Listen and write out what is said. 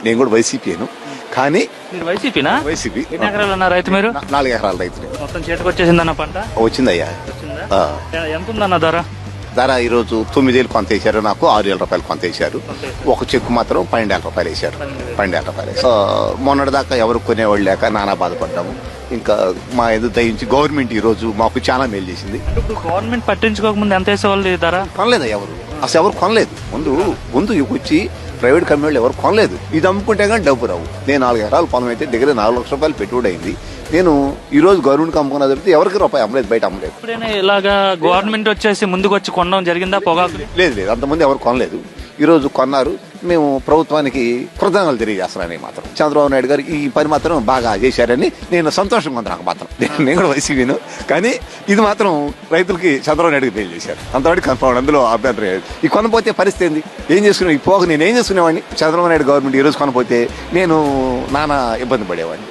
నేను కూడా వైసీపీను. కానీ మీరు వైసీపీనా? వైసీపీ. ఎన్ని ఎకరాలు అన్న రైతు మీరు? 4 ఎకరాల రైతులు. మొత్తం చేతికి వచ్చేసిందన్న పంట? వచ్చిందయ్యా. వచ్చిందా? ఎంత ఉందన్న ధర? ధర ఈరోజు 9,000 కొంత వేశారు, నాకు 6,000 రూపాయలు కొంత వేశారు. ఒక చెక్కు మాత్రం 12,000 రూపాయలు వేశారు. 12,000 రూపాయలు. మొన్నటి దాకా ఎవరు కొనేవాళ్ళు లేక నానా బాధపడ్డాము. ఇంకా మా ఎదురు దయించి గవర్నమెంట్ ఈ రోజు మాకు చాలా మేలు చేసింది. అంటే ఇప్పుడు గవర్నమెంట్ పట్టించుకోకముందు ఎంత వేసేవాళ్ళు ఈ ధర? కొనలేదు ఎవరు, అసలు ఎవరు కొనలేదు. ముందు వచ్చి ప్రైవేట్ కంపెనీలు ఎవరు కొనలేదు. ఇది అమ్ముకుంటే కానీ డబ్బు రావు. నేను 4 ఎకరాలు పొలం అయితే దగ్గర 4 లక్షల రూపాయలు పెట్టుబడి అయింది. నేను ఈ రోజు గవర్నమెంట్ అమ్ముకున్నా తప్పితే ఎవరికి రూపాయి అమ్మలేదు, బయట అమ్మలేదు. ఇప్పుడైనా ఇలాగా గవర్నమెంట్ వచ్చేసి ముందుకు వచ్చి కొనడం జరిగిందా పొగాకు? లేదు, అంతమంది ఎవరు కొనలేదు. ఈ రోజు కొన్నారు. మేము ప్రభుత్వానికి కృతజ్ఞతలు తెలియజేస్తున్నాను. మాత్రం చంద్రబాబు నాయుడు గారు ఈ పని మాత్రం బాగా చేశారని నేను సంతోషంగా ఉంది. నాకు మాత్రం నేను కూడా వైసీపీను, కానీ ఇది మాత్రం రైతులకి చంద్రబాబు నాయుడుకి తెలియజేశారు. అంతవాడికి కన్ఫర్మ్, అందులో అభ్యంతరం లేదు. ఈ కొనపోతే పరిస్థితి ఏంది? ఏం చేసుకునే ఈ పోక నేను ఏం చేసుకునేవాడిని? చంద్రబాబు నాయుడు గవర్నమెంట్ ఈ రోజు కొనపోతే నేను నానా ఇబ్బంది పడేవాడిని.